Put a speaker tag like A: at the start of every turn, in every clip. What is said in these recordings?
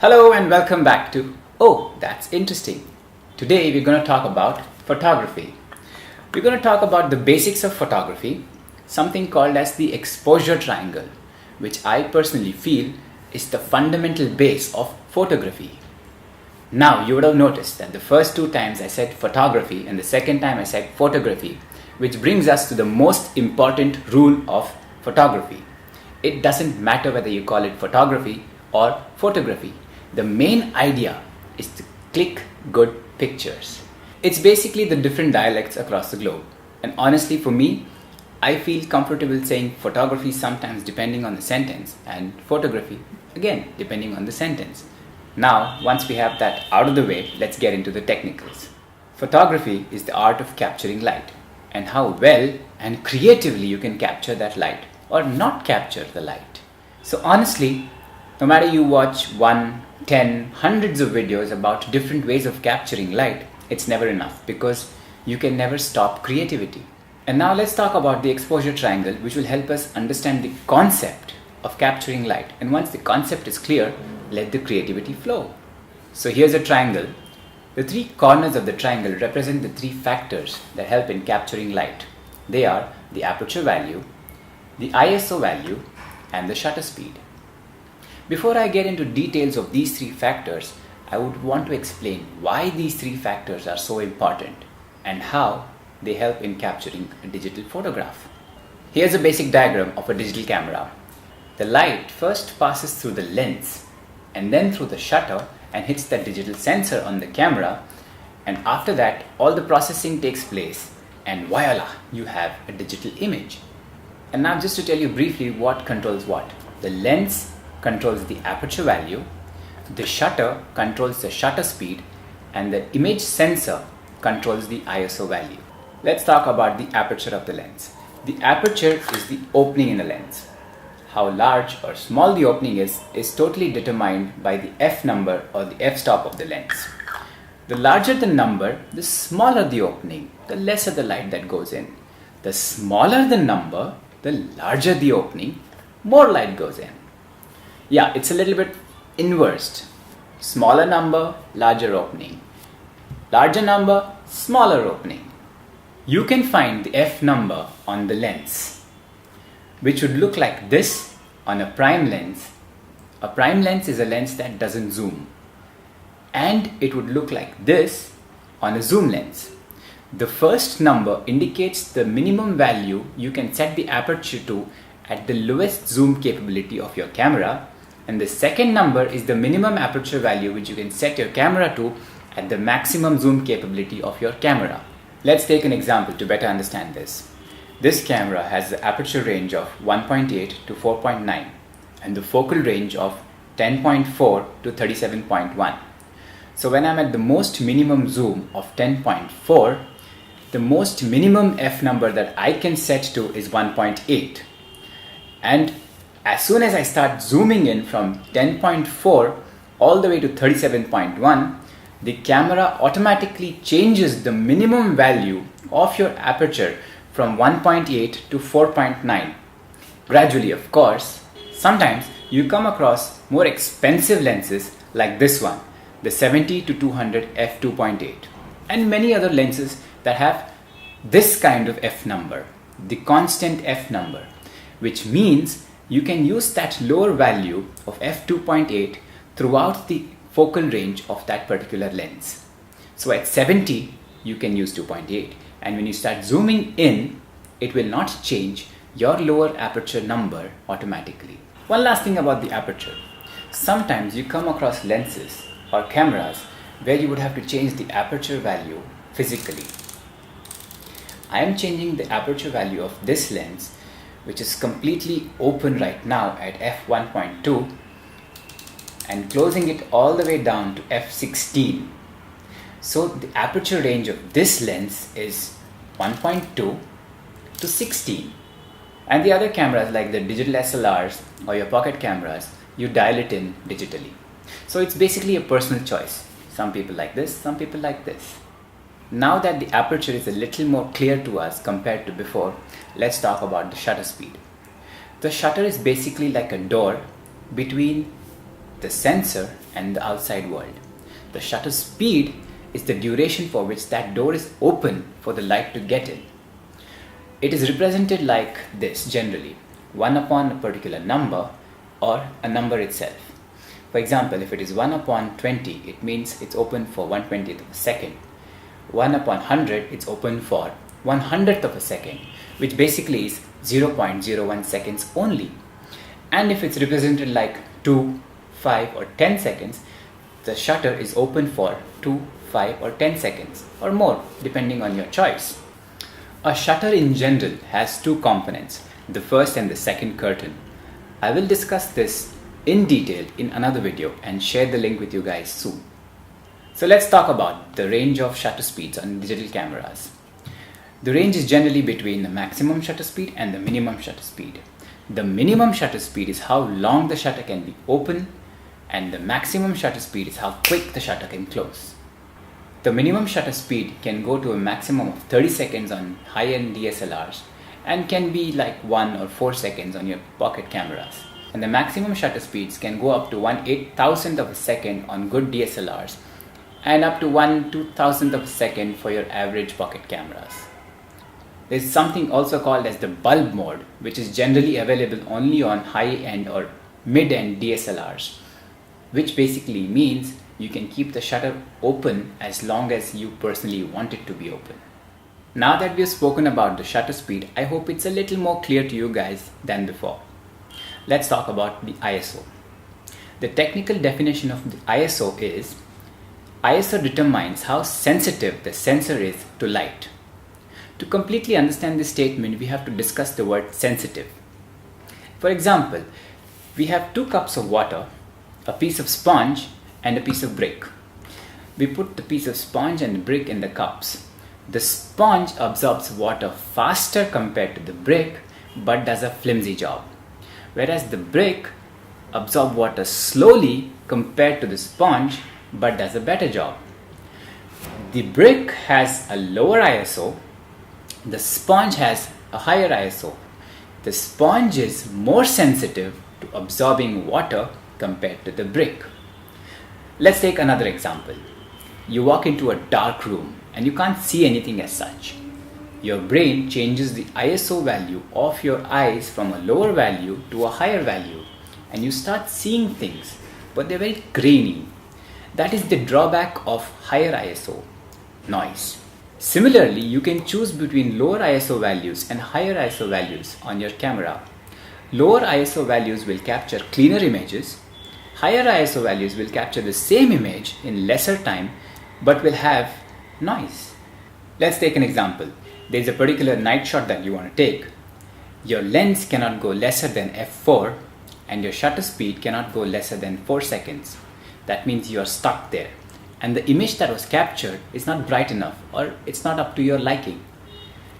A: Hello and welcome back to Oh, That's Interesting. Today we're going to talk about photography. We're going to talk about the basics of photography, something called as the exposure triangle, which I personally feel is the fundamental base of photography. Now you would have noticed that the first two times I said photography and the second time I said photography, which brings us to the most important rule of photography. It doesn't matter whether you call it photography or photography. The main idea is to click good pictures. It's basically the different dialects across the globe. And honestly, for me, I feel comfortable saying photography sometimes depending on the sentence and photography again depending on the sentence. Now, once we have that out of the way, let's get into the technicals. Photography is the art of capturing light and how well and creatively you can capture that light or not capture the light. So honestly, no matter you watch 1, 10, hundreds of videos about different ways of capturing light, it's never enough because you can never stop creativity. And now let's talk about the exposure triangle, which will help us understand the concept of capturing light. And once the concept is clear, let the creativity flow. So here's a triangle. The three corners of the triangle represent the three factors that help in capturing light. They are the aperture value, the ISO value, and the shutter speed. Before I get into details of these three factors, I would want to explain why these three factors are so important and how they help in capturing a digital photograph. Here's a basic diagram of a digital camera. The light first passes through the lens and then through the shutter and hits the digital sensor on the camera, and after that all the processing takes place and voila, you have a digital image. And now just to tell you briefly what controls what. The lens controls the aperture value, the shutter controls the shutter speed, and the image sensor controls the ISO value. Let's talk about the aperture of the lens. The aperture is the opening in the lens. How large or small the opening is totally determined by the f number or the f-stop of the lens. The larger the number, the smaller the opening, the lesser the light that goes in. The smaller the number, the larger the opening, more light goes in. Yeah, it's a little bit inversed. Smaller number, larger opening. Larger number, smaller opening. You can find the f number on the lens, which would look like this on a prime lens. A prime lens is a lens that doesn't zoom. And it would look like this on a zoom lens. The first number indicates the minimum value you can set the aperture to at the lowest zoom capability of your camera, and the second number is the minimum aperture value which you can set your camera to at the maximum zoom capability of your camera. Let's take an example to better understand this. This camera has the aperture range of 1.8 to 4.9 and the focal range of 10.4 to 37.1. So when I'm at the most minimum zoom of 10.4, the most minimum f number that I can set to is 1.8. And as soon as I start zooming in from 10.4 all the way to 37.1, the camera automatically changes the minimum value of your aperture from 1.8 to 4.9. Gradually, of course. Sometimes you come across more expensive lenses like this one, the 70 to 200 f2.8, and many other lenses that have this kind of f number, the constant f number, which means you can use that lower value of f2.8 throughout the focal range of that particular lens. So at 70, you can use 2.8, and when you start zooming in, it will not change your lower aperture number automatically. One last thing about the aperture. Sometimes you come across lenses or cameras where you would have to change the aperture value physically. I am changing the aperture value of this lens, which is completely open right now at f1.2, and closing it all the way down to f16. So the aperture range of this lens is 1.2 to 16. And the other cameras like the digital SLRs or your pocket cameras, you dial it in digitally. So it's basically a personal choice. Some people like this, some people like this. Now that the aperture is a little more clear to us compared to before, let's talk about the shutter speed. The shutter is basically like a door between the sensor, and the outside world. The shutter speed is the duration for which that door is open for the light to get in. It is represented like this generally, 1 upon a particular number or a number itself. For example, if it is 1 upon 20, it means it's open for 1/20th of a second. 1 upon 100, it's open for 1/100th of a second, which basically is 0.01 seconds only. And if it's represented like 2, 5 or 10 seconds, the shutter is open for 2, 5 or 10 seconds or more, depending on your choice. A shutter in general has two components, the first and the second curtain. I will discuss this in detail in another video and share the link with you guys soon. So let's talk about the range of shutter speeds on digital cameras. The range is generally between the maximum shutter speed and the minimum shutter speed. The minimum shutter speed is how long the shutter can be open, and the maximum shutter speed is how quick the shutter can close. The minimum shutter speed can go to a maximum of 30 seconds on high-end DSLRs and can be like 1 or 4 seconds on your pocket cameras. And the maximum shutter speeds can go up to 1/8,000th of a second on good DSLRs and up to 1/2,000th of a second for your average pocket cameras. There is something also called as the bulb mode, which is generally available only on high-end or mid-end DSLRs, which basically means you can keep the shutter open as long as you personally want it to be open. Now that we've spoken about the shutter speed, I hope it's a little more clear to you guys than before. Let's talk about the ISO. The technical definition of the ISO is, ISO determines how sensitive the sensor is to light. To completely understand this statement, we have to discuss the word sensitive. For example, we have 2 cups of water, a piece of sponge and a piece of brick. We put the piece of sponge and the brick in the cups. The sponge absorbs water faster compared to the brick, but does a flimsy job. Whereas the brick absorbs water slowly compared to the sponge, but does a better job. The brick has a lower ISO, the sponge has a higher ISO. The sponge is more sensitive to absorbing water compared to the brick. Let's take another example. You walk into a dark room and you can't see anything as such. Your brain changes the ISO value of your eyes from a lower value to a higher value, and you start seeing things, but they're very grainy. That is the drawback of higher ISO, noise. Similarly, you can choose between lower ISO values and higher ISO values on your camera. Lower ISO values will capture cleaner images. Higher ISO values will capture the same image in lesser time but will have noise. Let's take an example. There is a particular night shot that you want to take. Your lens cannot go lesser than f4 and your shutter speed cannot go lesser than 4 seconds. That means you are stuck there. And the image that was captured is not bright enough, or it's not up to your liking.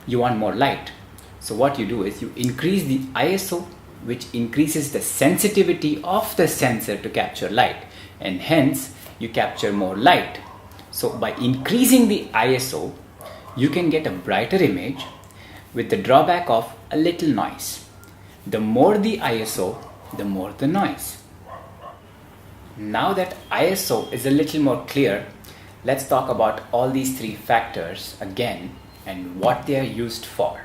A: You want more light. So what you do is you increase the ISO, which increases the sensitivity of the sensor to capture light, and hence you capture more light. So by increasing the ISO, you can get a brighter image with the drawback of a little noise. The more the ISO, the more the noise. Now that ISO is a little more clear, let's talk about all these 3 factors again and what they are used for.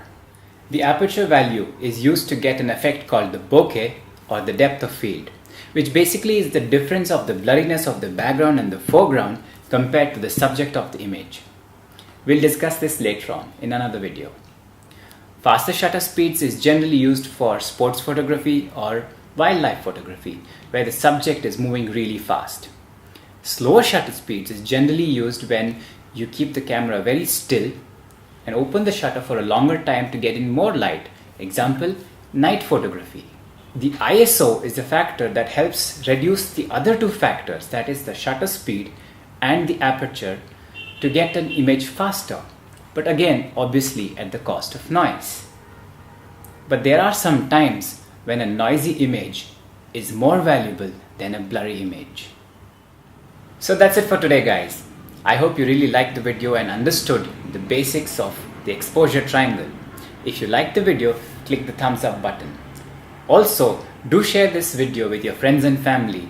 A: The aperture value is used to get an effect called the bokeh or the depth of field, which basically is the difference of the blurriness of the background and the foreground compared to the subject of the image. We'll discuss this later on in another video. Faster shutter speeds is generally used for sports photography or wildlife photography, where the subject is moving really fast. Slower shutter speeds is generally used when you keep the camera very still and open the shutter for a longer time to get in more light. Example, night photography. The ISO is the factor that helps reduce the other 2 factors, that is the shutter speed and the aperture, to get an image faster, but again obviously at the cost of noise. But there are some times when a noisy image is more valuable than a blurry image. So that's it for today, guys. I hope you really liked the video and understood the basics of the exposure triangle. If you liked the video, click the thumbs up button. Also, do share this video with your friends and family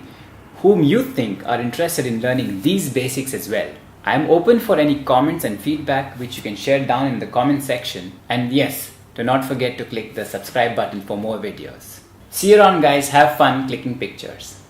A: whom you think are interested in learning these basics as well. I am open for any comments and feedback which you can share down in the comment section. And yes, do not forget to click the subscribe button for more videos. See you around guys, have fun clicking pictures.